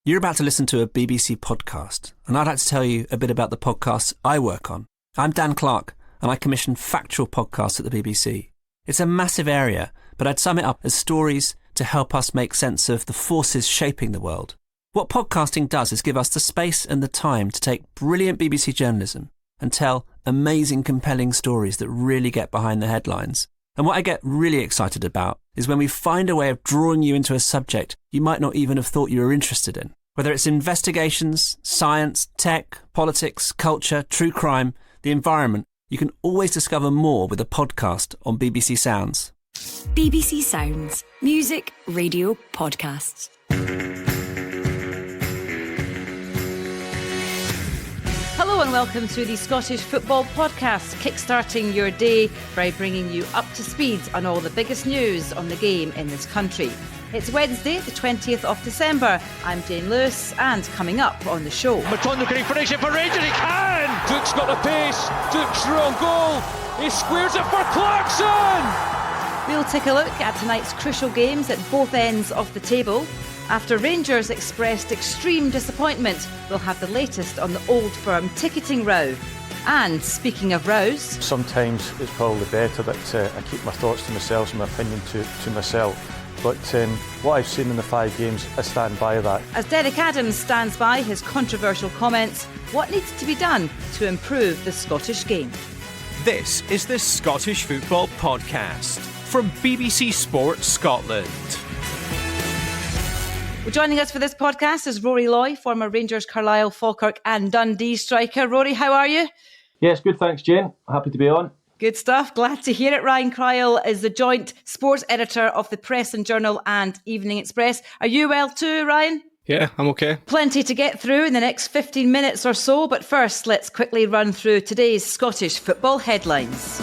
You're about to listen to a BBC podcast, and I'd like to tell you a bit about the podcasts I work on. I'm Dan Clark, and I commission factual podcasts at the BBC. It's a massive area, but I'd sum it up as stories to help us make sense of the forces shaping the world. What podcasting does is give us the space and the time to take brilliant BBC journalism and tell amazing, compelling stories that really get behind the headlines. And what I get really excited about is when we find a way of drawing you into a subject you might not even have thought you were interested in. Whether it's investigations, science, tech, politics, culture, true crime, the environment, you can always discover more with a podcast on BBC Sounds. BBC Sounds. Music, radio, podcasts. Hello and welcome to the Scottish Football Podcast, kickstarting your day by bringing you up to speed on all the biggest news on the game in this country. It's Wednesday, the 20th of December. I'm Jane Lewis, and coming up on the show... McClung looking for action for Rangers, he can! Duke's got the pace, Duke's through on goal, he squares it for Clarkson! We'll take a look at tonight's crucial games at both ends of the table. After Rangers expressed extreme disappointment, we'll have the latest on the Old Firm ticketing row. And speaking of rows... Sometimes it's probably better that I keep my thoughts to myself and my opinion to myself. But what I've seen in the 5 games, I stand by that. As Derek Adams stands by his controversial comments, what needs to be done to improve the Scottish game? This is the Scottish Football Podcast from BBC Sport Scotland. Well, joining us for this podcast is Rory Loy, former Rangers, Cryle, Falkirk and Dundee striker. Rory, how are you? Yes, good, thanks, Jane. Happy to be on. Good stuff. Glad to hear it. Ryan Cryle is the joint sports editor of the Press and Journal and Evening Express. Are you well too, Ryan? Yeah, I'm okay. Plenty to get through in the next 15 minutes or so, but first let's quickly run through today's Scottish football headlines.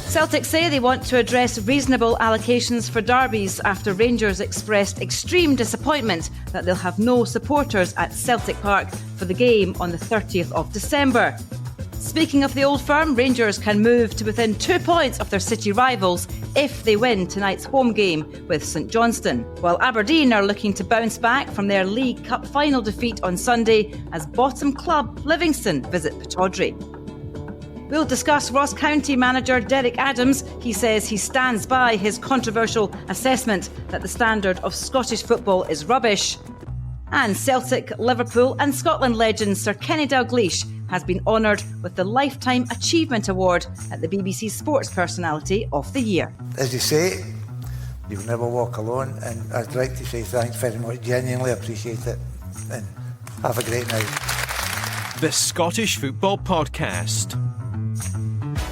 Celtic say they want to address reasonable allocations for derbies after Rangers expressed extreme disappointment that they'll have no supporters at Celtic Park for the game on the 30th of December. Speaking of the Old Firm, Rangers can move to within 2 points of their city rivals if they win tonight's home game with St Johnstone, while Aberdeen are looking to bounce back from their League Cup final defeat on Sunday as bottom club Livingston visit Pittodrie. We'll discuss Ross County manager Derek Adams. He says he stands by his controversial assessment that the standard of Scottish football is rubbish. And Celtic, Liverpool and Scotland legend Sir Kenny Dalglish has been honoured with the Lifetime Achievement Award at the BBC Sports Personality of the Year. As you say, you'll never walk alone, and I'd like to say thanks very much, genuinely appreciate it, and have a great night. The Scottish Football Podcast.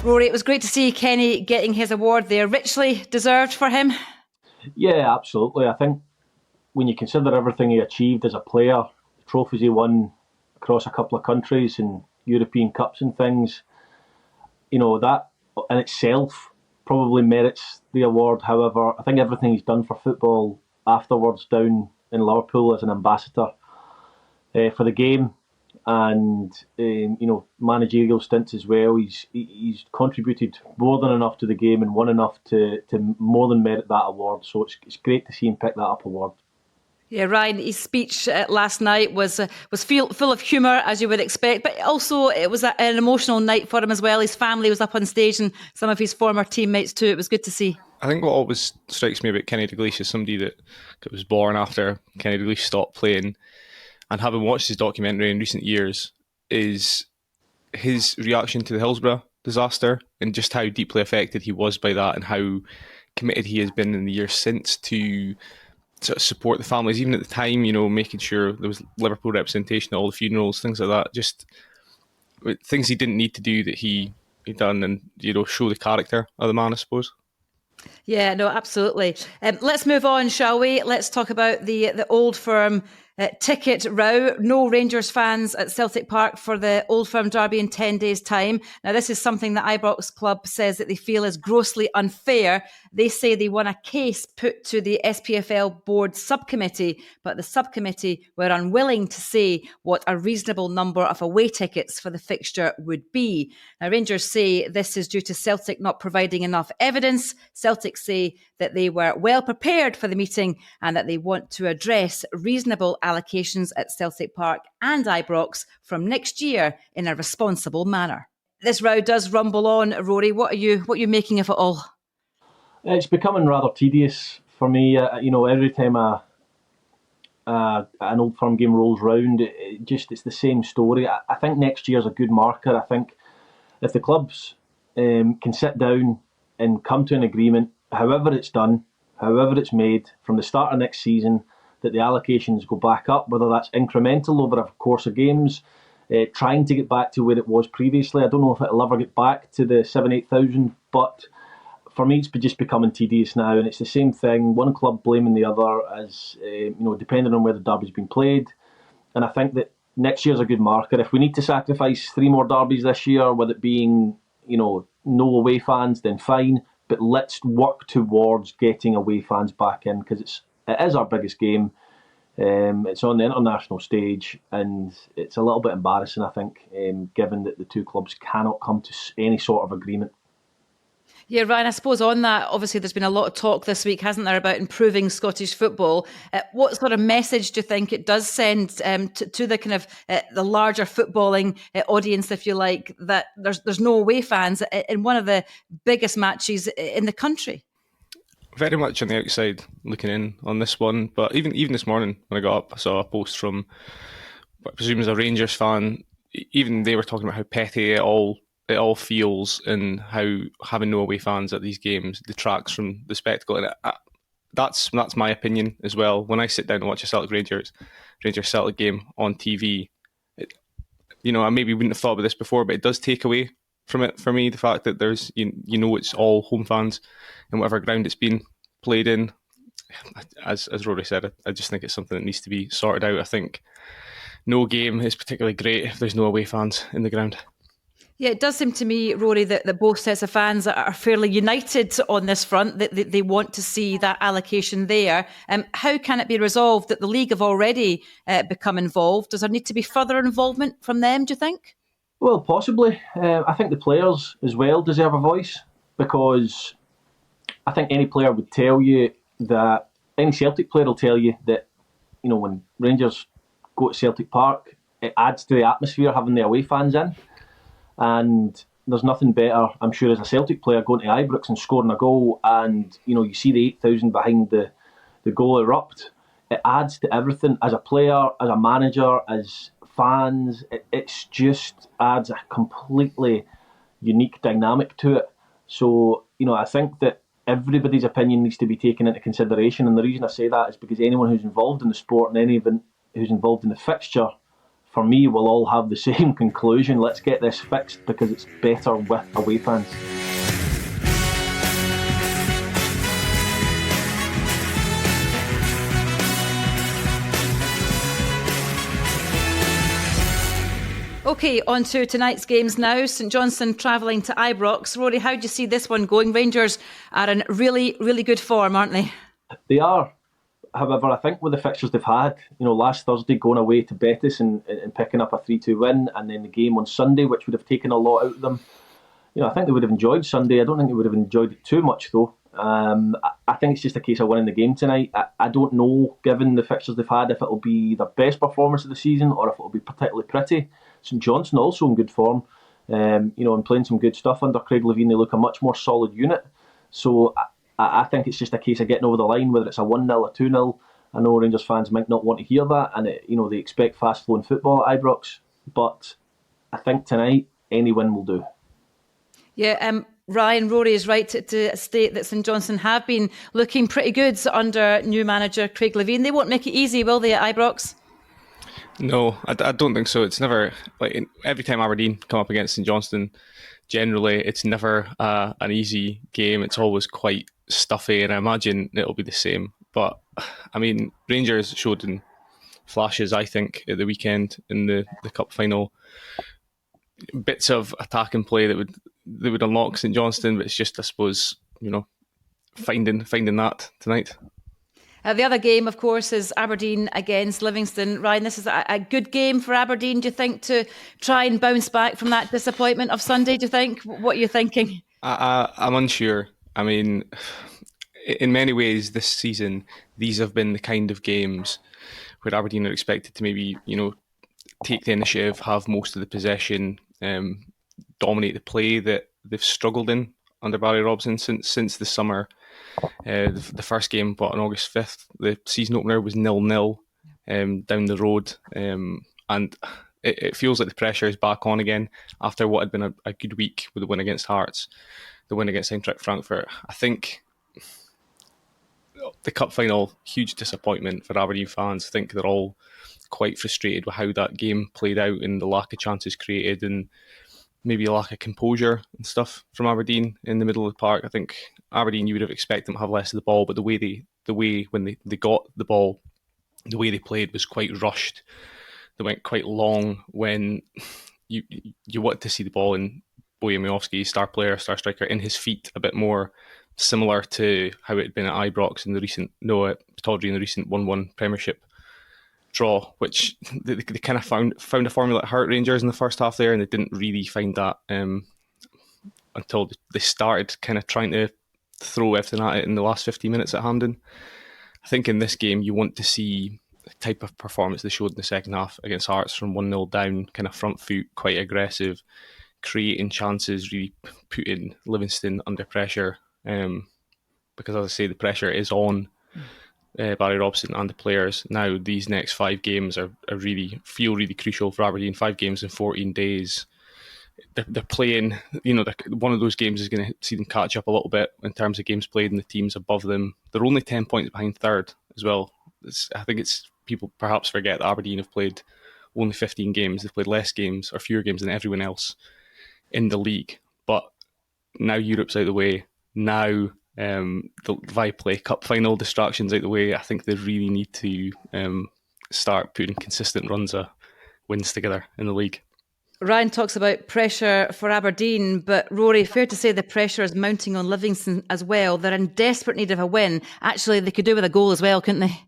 Rory, it was great to see Kenny getting his award there. Richly deserved for him. Yeah, absolutely. I think when you consider everything he achieved as a player, the trophies he won across a couple of countries and European Cups and things, you know, that in itself probably merits the award. However, I think everything he's done for football afterwards down in Liverpool as an ambassador for the game and managerial stints as well, he's contributed more than enough to the game and won enough to more than merit that award. So it's great to see him pick that up award. Yeah, Ryan, his speech last night was full of humour, as you would expect, but also it was an emotional night for him as well. His family was up on stage and some of his former teammates too. It was good to see. I think what always strikes me about Kenny Dalglish is somebody that was born after Kenny Dalglish stopped playing, and having watched his documentary in recent years, is his reaction to the Hillsborough disaster and just how deeply affected he was by that and how committed he has been in the years since to sort of support the families, even at the time, you know, making sure there was Liverpool representation at all the funerals, things like that. Just things he didn't need to do that he done, and, you know, show the character of the man, I suppose. Yeah, no, absolutely. Let's move on, shall we? Let's talk about the Old Firm ticket row. No Rangers fans at Celtic Park for the Old Firm derby in 10 days' time. Now, this is something that Ibrox Club says that they feel is grossly unfair. They say they won a case put to the SPFL board subcommittee, but the subcommittee were unwilling to say what a reasonable number of away tickets for the fixture would be. Now, Rangers say this is due to Celtic not providing enough evidence. Celtic Celtic say that they were well prepared for the meeting and that they want to address reasonable allocations at Celtic Park and Ibrox from next year in a responsible manner. This row does rumble on, Rory. What are you making of it all? It's becoming rather tedious for me. Every time an Old Firm game rolls round, it's the same story. I think next year's a good marker. I think if the clubs can sit down and come to an agreement, however it's done, however it's made, from the start of next season, that the allocations go back up, whether that's incremental over a course of games, trying to get back to where it was previously. I don't know if it'll ever get back to the 7,000-8,000, but for me, it's just becoming tedious now, and it's the same thing. One club blaming the other, as depending on where the derby's been played. And I think that next year's a good marker. If we need to sacrifice 3 more derbies this year, with it being no away fans, then fine. But let's work towards getting away fans back in, because it is our biggest game. It's on the international stage, and it's a little bit embarrassing, I think, given that the two clubs cannot come to any sort of agreement. Yeah, Ryan, I suppose on that, obviously there's been a lot of talk this week, hasn't there, about improving Scottish football. What sort of message do you think it does send to the kind of the larger footballing audience, if you like, that there's no away fans in one of the biggest matches in the country? Very much on the outside looking in on this one, but even this morning when I got up, I saw a post from what I presume is a Rangers fan. Even they were talking about how petty it all feels, and how having no away fans at these games detracts from the spectacle. And that's my opinion as well. When I sit down and watch a Rangers Celtic game on TV, I maybe wouldn't have thought about this before, but it does take away from it for me, the fact that there's it's all home fans and whatever ground it's been played in. As Rory said, I just think it's something that needs to be sorted out. I think no game is particularly great if there's no away fans in the ground. Yeah, it does seem to me, Rory, that both sets of fans are fairly united on this front, that they want to see that allocation there. How can it be resolved that the league have already become involved? Does there need to be further involvement from them, do you think? Well, possibly. I think the players as well deserve a voice, because I think any player would tell you that, any Celtic player will tell you that, when Rangers go to Celtic Park, it adds to the atmosphere having the away fans in. And there's nothing better, I'm sure, as a Celtic player going to Ibrox and scoring a goal, and you see the 8,000 behind the goal erupt. It adds to everything. As a player, as a manager, as fans, it's just adds a completely unique dynamic to it. So, I think that everybody's opinion needs to be taken into consideration, and the reason I say that is because anyone who's involved in the sport and anyone who's involved in the fixture, for me, will all have the same conclusion. Let's get this fixed, because it's better with away fans. OK, on to tonight's games now. St Johnstone travelling to Ibrox. Rory, how do you see this one going? Rangers are in really, really good form, aren't they? They are. However, I think with the fixtures they've had, last Thursday going away to Betis and picking up a 3-2 win, and then the game on Sunday, which would have taken a lot out of them. I think they would have enjoyed Sunday. I don't think they would have enjoyed it too much, though. I think it's just a case of winning the game tonight. I don't know, given the fixtures they've had, if it'll be their best performance of the season or if it'll be particularly pretty. St Johnstone also in good form, and playing some good stuff under Craig Levein. They look a much more solid unit. So I think it's just a case of getting over the line, whether it's a 1-0 or 2-0. I know Rangers fans might not want to hear that, and they expect fast-flowing football at Ibrox. But I think tonight, any win will do. Yeah, Ryan, Rory is right to state that St Johnstone have been looking pretty good under new manager Craig Levein. They won't make it easy, will they, at Ibrox? No, I don't think so. It's never, every time Aberdeen come up against St Johnstone, generally it's never an easy game. It's always quite stuffy, and I imagine it'll be the same. But Rangers showed in flashes, I think, at the weekend in the cup final, bits of attack and play that would unlock St Johnstone. But it's just, I suppose, finding that tonight. The other game, of course, is Aberdeen against Livingston. Ryan, this is a good game for Aberdeen, do you think, to try and bounce back from that disappointment of Sunday, do you think? What are you thinking? I'm unsure. in many ways this season, these have been the kind of games where Aberdeen are expected to maybe, take the initiative, have most of the possession, dominate the play that they've struggled in under Barry Robson since the summer. The first game, on August 5th, the season opener was 0-0 down the road, and it feels like the pressure is back on again after what had been a good week with the win against Hearts, the win against Eintracht Frankfurt. I think the cup final, huge disappointment for Aberdeen fans. I think they're all quite frustrated with how that game played out and the lack of chances created and maybe a lack of composure and stuff from Aberdeen in the middle of the park. I think Aberdeen, you would have expected them to have less of the ball, but the way when they got the ball, the way they played was quite rushed. They went quite long when you want to see the ball in Bojan Miovski, star striker, in his feet a bit more, similar to how it had been at Ibrox in the recent, at Pittodrie in the recent 1-1 Premiership draw, which they kind of found a formula that hurt Rangers in the first half there, and they didn't really find that until they started kind of trying to throw everything at it in the last 50 minutes at Hampden. I think in this game you want to see the type of performance they showed in the second half against Hearts, from 1-0 down, kind of front foot, quite aggressive, creating chances, really putting Livingston under pressure, because as I say, the pressure is on Barry Robson and the players. Now these next 5 games are feel really crucial for Aberdeen. 5 games in 14 days. They're playing, one of those games is going to see them catch up a little bit in terms of games played and the teams above them. They're only 10 points behind third as well. I think people perhaps forget that Aberdeen have played only 15 games. They've played less games or fewer games than everyone else in the league. But now Europe's out of the way. Now the Viaplay Cup final distractions out the way. I think they really need to start putting consistent runs of wins together in the league. Ryan talks about pressure for Aberdeen, but Rory, fair to say the pressure is mounting on Livingston as well. They're in desperate need of a win. Actually, they could do with a goal as well, couldn't they?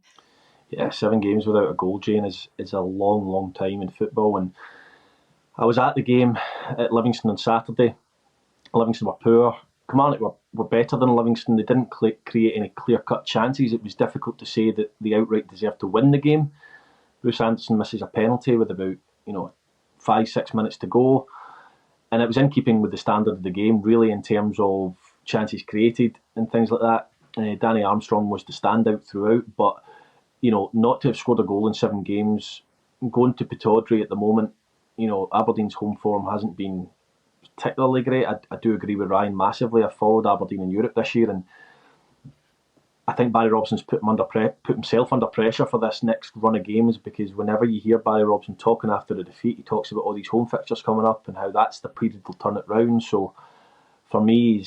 Yeah, 7 games without a goal, Jane, is a long, long time in football. And I was at the game at Livingston on Saturday. Livingston were poor. Kilmarnock were better than Livingston. They didn't create any clear-cut chances. It was difficult to say that they outright deserved to win the game. Bruce Anderson misses a penalty with about 5-6 minutes to go, and it was in keeping with the standard of the game, really, in terms of chances created and things like that. Danny Armstrong was the standout throughout, but not to have scored a goal in 7 games, going to Pittodrie at the moment, Aberdeen's home form hasn't been particularly great. I do agree with Ryan massively. I've followed Aberdeen in Europe this year, and I think Barry Robson's put himself under pressure for this next run of games, because whenever you hear Barry Robson talking after the defeat, he talks about all these home fixtures coming up and how that's the period he'll turn it round. So for me,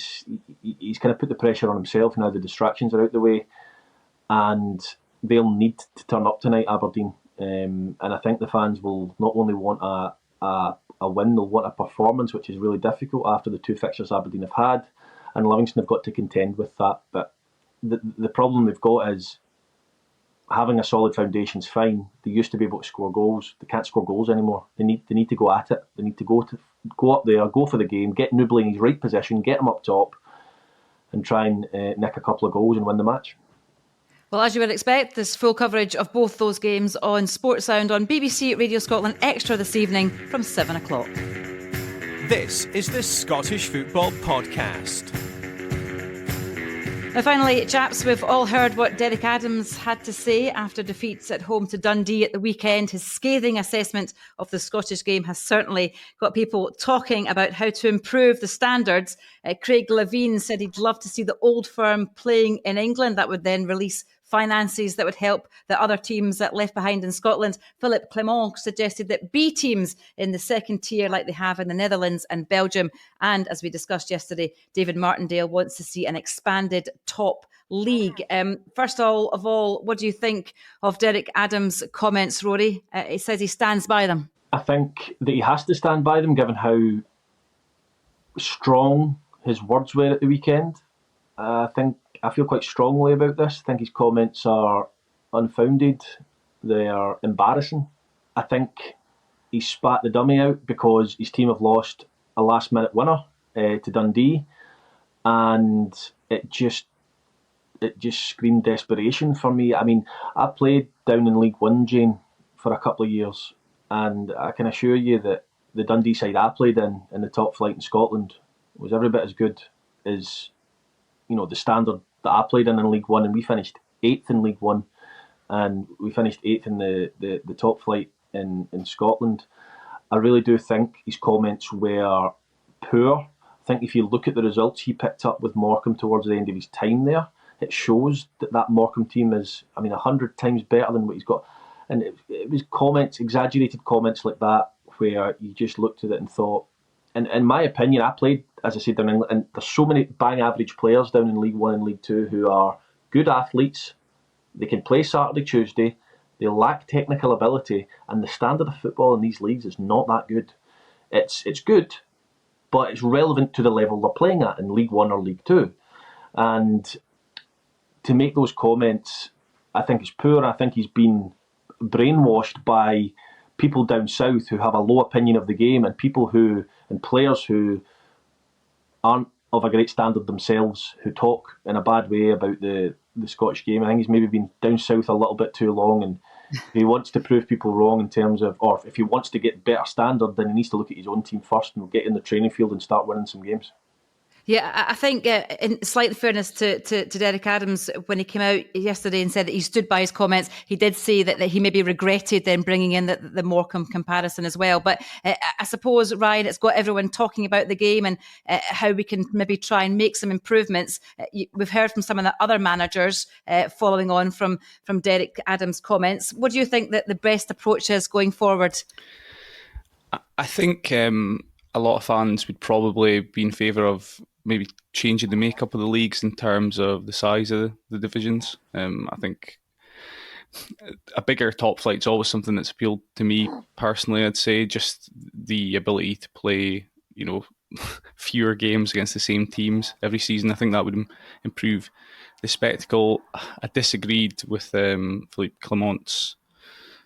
he's kind of put the pressure on himself now. The distractions are out the way, and they'll need to turn up tonight, Aberdeen. And I think the fans will not only want a win, they'll want a performance, which is really difficult after the 2 fixtures Aberdeen have had, and Livingston have got to contend with that. But the problem they've got is having a solid foundation's fine. They used to be able to score goals. They can't score goals anymore. They need to go at it. They need to go up there, go for the game, get Nubly in his right position, get him up top, and try and nick a couple of goals and win the match. Well, as you would expect, there's full coverage of both those games on Sportsound on BBC Radio Scotland Extra this evening from 7 o'clock. This is the Scottish Football Podcast. Now finally, chaps, we've all heard what Derek Adams had to say after defeats at home to Dundee at the weekend. His scathing assessment of the Scottish game has certainly got people talking about how to improve the standards. Craig Levine said he'd love to see the Old Firm playing in England. That would then release finances that would help the other teams that left behind in Scotland. Philip Clement suggested that B teams in the second tier, like they have in the Netherlands and Belgium, and as we discussed yesterday, David Martindale wants to see an expanded top league. First of all, what do you think of Derek Adams' comments, Rory? He says he stands by them. I think that he has to stand by them, given how strong his words were at the weekend. I feel quite strongly about this. I think his comments are unfounded. They are embarrassing. I think he spat the dummy out because his team have lost a last-minute winner to Dundee, and it just it just screamed desperation for me. I mean, I played down in League One, Jane, for a couple of years, and I can assure you that the Dundee side I played in the top flight in Scotland was every bit as good as, you know, the standard that I played in League One, and we finished 8th in League One, and we finished 8th in the top flight in Scotland. I really do think his comments were poor. I think if you look at the results he picked up with Morecambe towards the end of his time there, it shows that Morecambe team is, 100 times better than what he's got. And it was comments, exaggerated comments like that, where you just looked at it and thought, and in my opinion, I played, as I said, down in England, and there's so many bang average players down in League One and League Two who are good athletes. They can play Saturday, Tuesday. They lack technical ability, and the standard of football in these leagues is not that good. It's good, but it's relevant to the level they're playing at in League One or League Two. And to make those comments, I think is poor. I think he's been brainwashed by people down south who have a low opinion of the game, and players who aren't of a great standard themselves, who talk in a bad way about the Scottish game. I think he's maybe been down south a little bit too long, and he wants to prove people wrong in terms of, or if he wants to get better standard, then he needs to look at his own team first and get in the training field and start winning some games. Yeah, I think in slight fairness to Derek Adams, when he came out yesterday and said that he stood by his comments, he did say that he maybe regretted then bringing in the Morecambe comparison as well. But I suppose, Ryan, it's got everyone talking about the game and how we can maybe try and make some improvements. We've heard from some of the other managers following on from Derek Adams' comments. What do you think that the best approach is going forward? I think a lot of fans would probably be in favour of maybe changing the makeup of the leagues in terms of the size of the divisions. I think a bigger top flight is always something that's appealed to me personally. I'd say just the ability to play, fewer games against the same teams every season. I think that would improve the spectacle. I disagreed with Philippe Clement's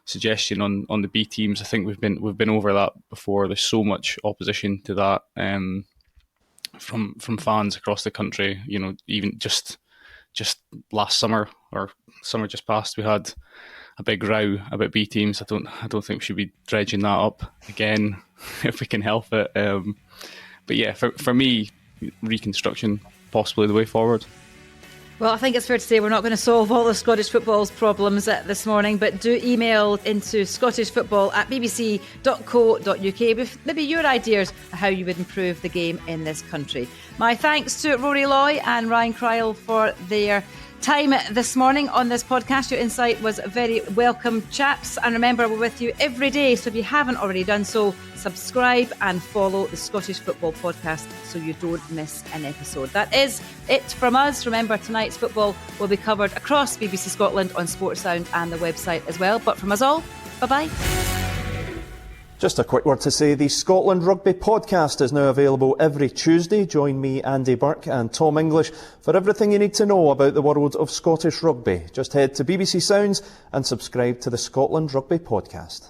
suggestion on the B teams. I think we've been over that before. There's so much opposition to that. From fans across the country, even just last summer or summer just past, we had a big row about B teams. I don't think we should be dredging that up again if we can help it. But yeah, for me, reconstruction possibly the way forward. Well, I think it's fair to say we're not going to solve all of Scottish football's problems this morning, but do email into scottishfootball@bbc.co.uk with maybe your ideas of how you would improve the game in this country. My thanks to Rory Loy and Ryan Cryle for their time this morning on this podcast. Your insight was very welcome, chaps. And remember, we're with you every day, so if you haven't already done so, subscribe and follow the Scottish Football Podcast so you don't miss an episode. That is it from us. Remember, tonight's football will be covered across BBC Scotland on Sportsound and the website as well. But from us all, bye-bye. Just a quick word to say the Scotland Rugby podcast is now available every Tuesday. Join me, Andy Burke and Tom English for everything you need to know about the world of Scottish rugby. Just head to BBC Sounds and subscribe to the Scotland Rugby podcast.